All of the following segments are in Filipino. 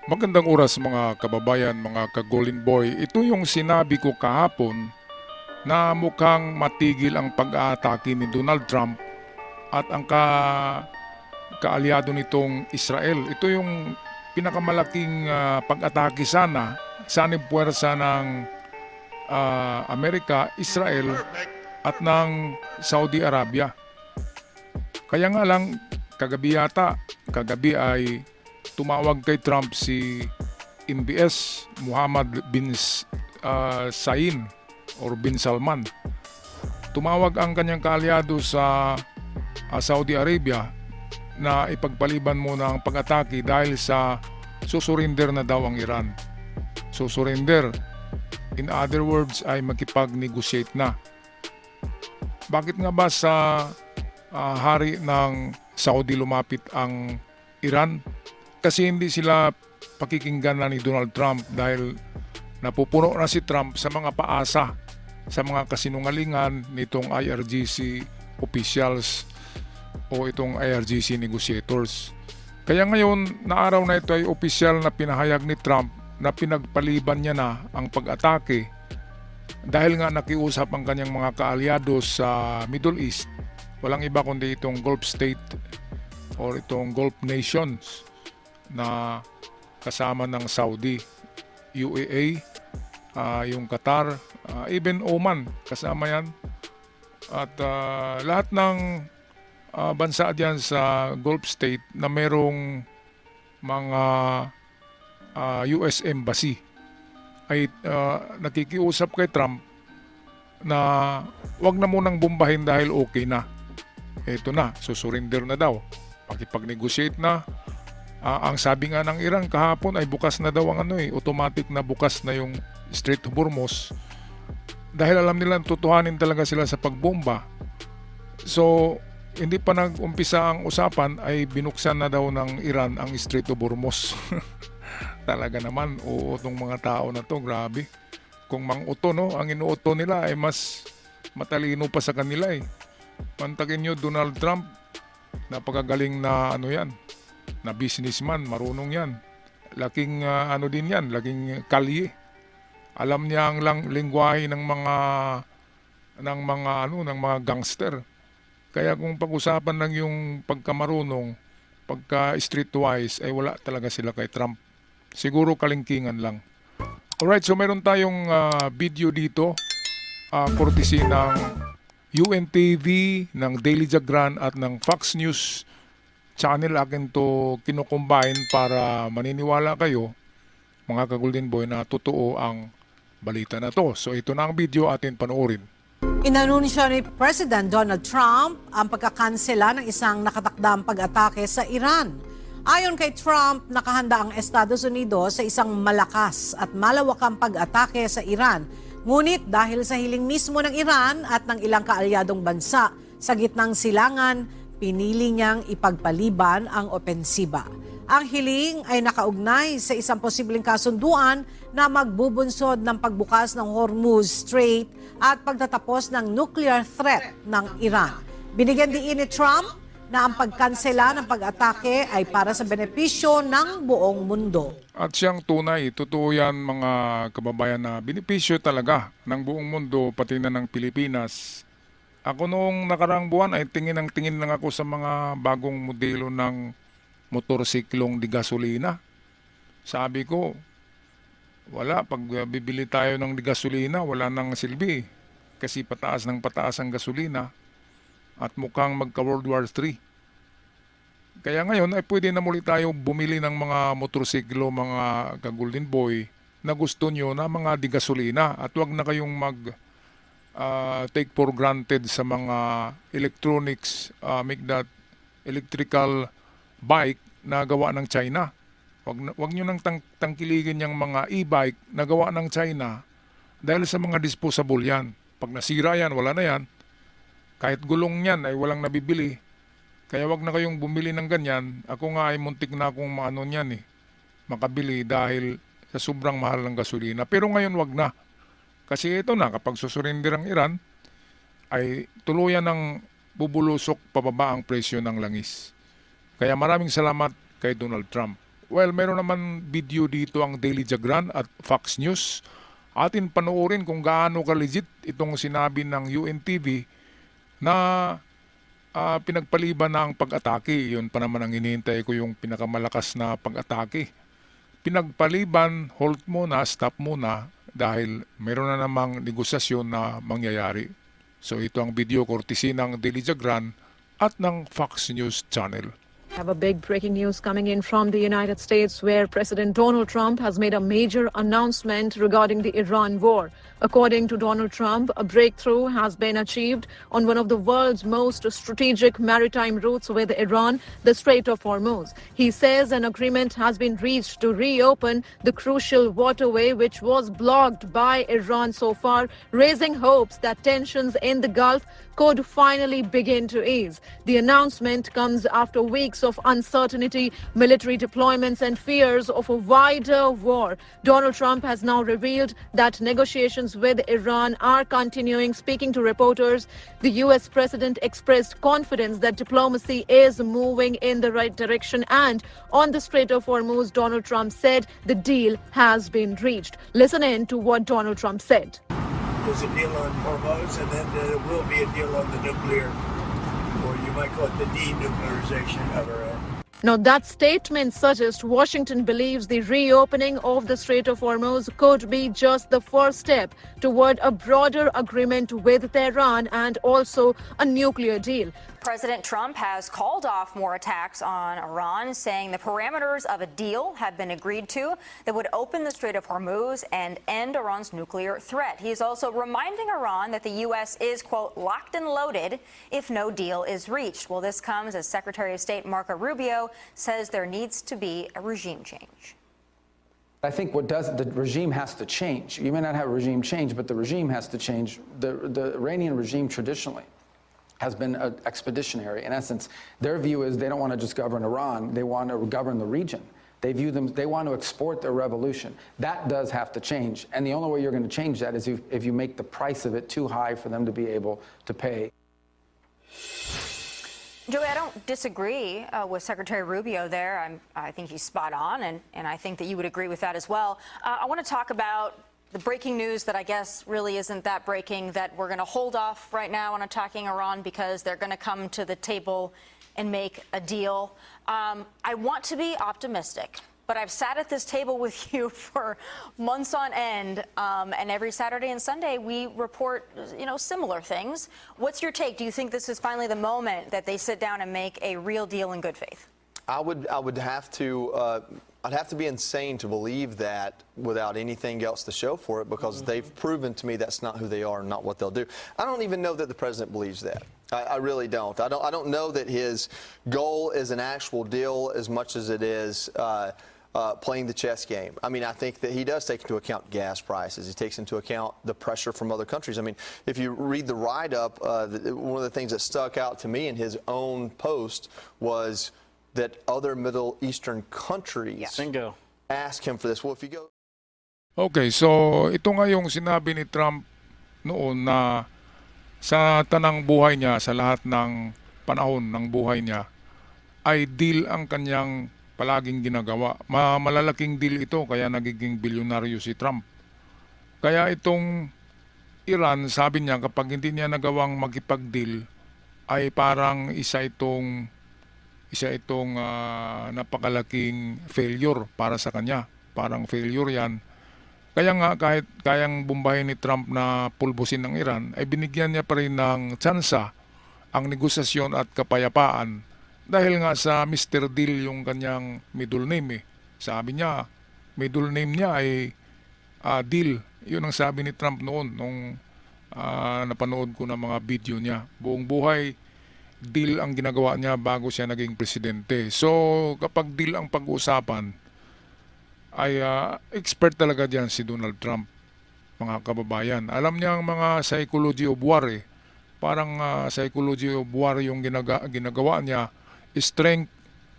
Magandang oras mga kababayan, mga ka-Golden Boy. Ito yung sinabi ko kahapon na mukhang matigil ang pag-aatake ni Donald Trump at ang kaalyado nitong Israel. Ito yung pinakamalaking pag-atake sana sa puwersa ng Amerika, Israel at ng Saudi Arabia. Kaya nga lang, kagabi ay tumawag kay Trump si MBS Muhammad bin Sain or bin Salman. Tumawag ang kanyang kaalyado sa Saudi Arabia na ipagpaliban muna ang pag-atake dahil sa susurinder na daw ang Iran. Susurinder, in other words, ay makipag-negotiate na. Bakit nga ba sa hari ng Saudi lumapit ang Iran? Kasi hindi sila pakikinggan na ni Donald Trump dahil napupuno na si Trump sa mga paasa, sa mga kasinungalingan nitong IRGC officials o itong IRGC negotiators. Kaya ngayon, na araw na ito ay opisyal na pinahayag ni Trump na pinagpaliban niya na ang pag-atake dahil nga nakiusap ang kanyang mga kaalyado sa Middle East. Walang iba kundi itong Gulf State or itong Gulf Nations na kasama ng Saudi, UAE, yung Qatar, even Oman kasama yan. At lahat ng bansa diyan sa Gulf State na merong mga US Embassy ay nakikiusap kay Trump na wag na munang bombahin dahil okay na. Ito na, susurinder na daw. Pakipag-negotiate na. Ang sabi nga ng Iran kahapon ay bukas na daw ang automatic na bukas na yung Strait of Hormuz. Dahil alam nila tutuhanin talaga sila sa pagbomba. So, hindi pa nag-umpisa ang usapan ay binuksan na daw ng Iran ang Strait of Hormuz. Talaga naman, oo tong mga tao na to, grabe. Kung mang-uto, no, ang inuuto nila ay mas matalino pa sa kanila eh. Pantakin nyo Donald Trump, napakagaling na yan, na businessman, marunong yan. Laking din yan, laking kalye. Alam niya ang lengguwahe ng mga gangster. Kaya kung pag-usapan lang yung pagkamarunong, pagka streetwise ay wala talaga sila kay Trump. Siguro kalingkingan lang. Alright, so meron tayong video dito, courtesy ng UNTV, ng Daily Jagran at ng Fox News channel. Akin to kinukombine para maniniwala kayo, mga ka-Golden Boy, na totoo ang balita na to. So ito na ang video, atin panoorin. Inanunsyo ni President Donald Trump ang pagkakansela ng isang nakatakdang pag-atake sa Iran. Ayon kay Trump, nakahanda ang Estados Unidos sa isang malakas at malawakang pag-atake sa Iran. Ngunit dahil sa hiling mismo ng Iran at ng ilang kaalyadong bansa sa gitnang silangan, pinili niyang ipagpaliban ang opensiba. Ang hiling ay nakaugnay sa isang posibleng kasunduan na magbubunsod ng pagbukas ng Hormuz Strait at pagtatapos ng nuclear threat ng Iran. Binigyan din ni Trump na ang pagkansela ng pag-atake ay para sa benepisyo ng buong mundo. At siyang tunay, totoo yan mga kababayan, na benepisyo talaga ng buong mundo, pati na ng Pilipinas. Ako noong nakaraang buwan ay tingin lang ako sa mga bagong modelo ng motorsiklong di gasolina. Sabi ko, wala, pag bibili tayo ng di gasolina, wala nang silbi. Kasi pataas ng pataas ang gasolina at mukhang magka World War III. Kaya ngayon ay pwede na muli tayo bumili ng mga motorsiklo, mga ka-Golden Boy, na gusto nyo na mga di gasolina, at wag na kayong take for granted sa mga electronics, make that electrical bike na gawa ng China. Wag nyo nang tangkiligin yung mga e-bike na gawa ng China dahil sa mga disposable yan. Pag nasira yan, wala na yan. Kahit gulong yan ay walang nabibili. Kaya wag na kayong bumili ng ganyan. Ako nga ay muntik na akong makabili dahil sa sobrang mahal ng gasolina. Pero ngayon wag na. Kasi ito na, kapag susurinder ang Iran, ay tuluyan ng bubulusok pababa ang presyo ng langis. Kaya maraming salamat kay Donald Trump. Well, meron naman video dito ang Daily Jagran at Fox News. Atin panoorin kung gaano ka-legit itong sinabi ng UNTV na pinagpaliban ng pag-atake. Yun pa naman ang hinihintay ko, yung pinakamalakas na pag-atake. Pinagpaliban, hold muna, stop muna dahil meron na namang negosasyon na mangyayari. So ito ang video courtesy ng Daily Jagran at ng Fox News Channel. Have a big breaking news coming in from the United States, where President Donald Trump has made a major announcement regarding the Iran war. According to Donald Trump, a breakthrough has been achieved on one of the world's most strategic maritime routes with Iran, the Strait of Hormuz. He says an agreement has been reached to reopen the crucial waterway, which was blocked by Iran so far, raising hopes that tensions in the Gulf could finally begin to ease. The announcement comes after weeks of uncertainty, military deployments, and fears of a wider war. Donald Trump has now revealed that negotiations with Iran are continuing. Speaking to reporters, the U.S. president expressed confidence that diplomacy is moving in the right direction. And on the Strait of Hormuz, Donald Trump said the deal has been reached. Listen in to what Donald Trump said. There's a deal on Hormuz, and then there will be a deal on the nuclear, or you might call it the denuclearization of Iran. Now, that statement suggests Washington believes the reopening of the Strait of Hormuz could be just the first step toward a broader agreement with Tehran and also a nuclear deal. President Trump has called off more attacks on Iran, saying the parameters of a deal have been agreed to that would open the Strait of Hormuz and end Iran's nuclear threat. He is also reminding Iran that the U.S. is, quote, locked and loaded if no deal is reached. Well, this comes as Secretary of State Marco Rubio says there needs to be a regime change. I think the regime has to change. You may not have a regime change, but the regime has to change. The Iranian regime traditionally has been expeditionary. In essence, their view is they don't want to just govern Iran, they want to govern the region. They want to export their revolution. That does have to change. And the only way you're going to change that is if you make the price of it too high for them to be able to pay. Joey, I don't disagree with Secretary Rubio there. I think he's spot on, and I think that you would agree with that as well. I want to talk about the breaking news that I guess really isn't that breaking, that we're going to hold off right now on attacking Iran because they're going to come to the table and make a deal. I want to be optimistic, but I've sat at this table with you for months on end, and every Saturday and Sunday we report, similar things. What's your take? Do you think this is finally the moment that they sit down and make a real deal in good faith? I would have to. I'd have to be insane to believe that without anything else to show for it, because they've proven to me that's not who they are and not what they'll do. I don't even know that the president believes that. I really don't. I don't know that his goal is an actual deal as much as it is playing the chess game. I mean, I think that he does take into account gas prices. He takes into account the pressure from other countries. I mean, if you read the write-up, one of the things that stuck out to me in his own post was that other Middle Eastern countries ask him for this. Well, if you go... Okay, so ito nga yung sinabi ni Trump noon na sa tanang buhay niya, sa lahat ng panahon ng buhay niya, ay deal ang kanyang palaging ginagawa. Malalaking deal ito, kaya nagiging bilyonaryo si Trump. Kaya itong Iran, sabi niya, kapag hindi niya nagawang makipag-deal, ay parang isa itong napakalaking failure para sa kanya. Parang failure yan. Kaya nga kahit kayang bumbahin ni Trump na pulbusin ng Iran, ay binigyan niya pa rin ng tsansa ang negosasyon at kapayapaan. Dahil nga sa Mr. Deal yung kanyang middle name eh. Sabi niya, middle name niya ay Deal. Yun ang sabi ni Trump noon nung napanood ko ng mga video niya. Buong buhay, deal ang ginagawa niya bago siya naging presidente. So, kapag deal ang pag-uusapan, ay expert talaga diyan si Donald Trump, mga kababayan. Alam niya ang mga psychology of war eh. Parang psychology of war yung ginagawa niya. Strength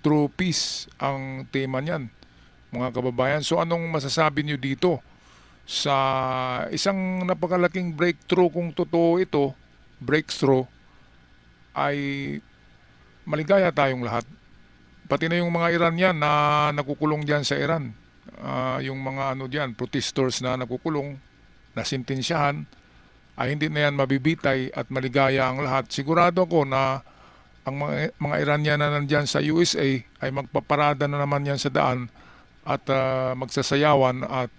through peace ang tema niyan, mga kababayan. So, anong masasabi niyo dito sa isang napakalaking breakthrough? Kung totoo ito, breakthrough, ay maligaya tayong lahat. pati na yung mga Iranian na nakukulong diyan sa Iran. Yung mga protesters na nakukulong, na sintensyahan, ay hindi na yan mabibitay at maligaya ang lahat. Sigurado ako na ang mga Iranian na nandyan sa USA ay magpaparada na naman yan sa daan at magsasayawan at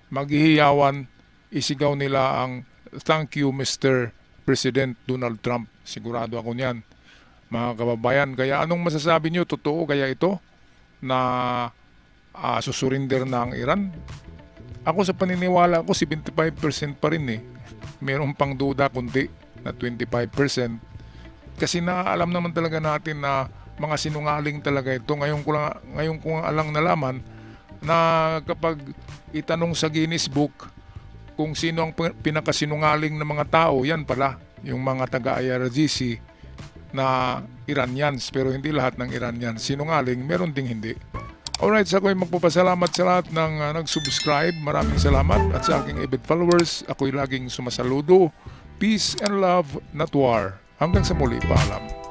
maghihiyawan, isigaw nila ang "Thank you, Mr. President Donald Trump." Sigurado ako niyan, mga kababayan. Kaya anong masasabi niyo? Totoo kaya ito na susurinder na ang Iran? Ako sa paniniwala ko, 75% pa rin eh. Meron pang duda kunti na 25%. Kasi naaalam naman talaga natin na mga sinungaling talaga ito. Ngayon ko lang nalaman na kapag itanong sa Guinness Book kung sino ang pinakasinungaling na mga tao, yan pala, yung mga taga-IRGC na Iranians. Pero hindi lahat ng Iranians sinungaling, meron ding hindi. Alright, so ako'y magpapasalamat sa lahat ng nag-subscribe. Maraming salamat. At sa aking avid followers, ako'y laging sumasaludo. Peace and love, not war. Hanggang sa muli, paalam.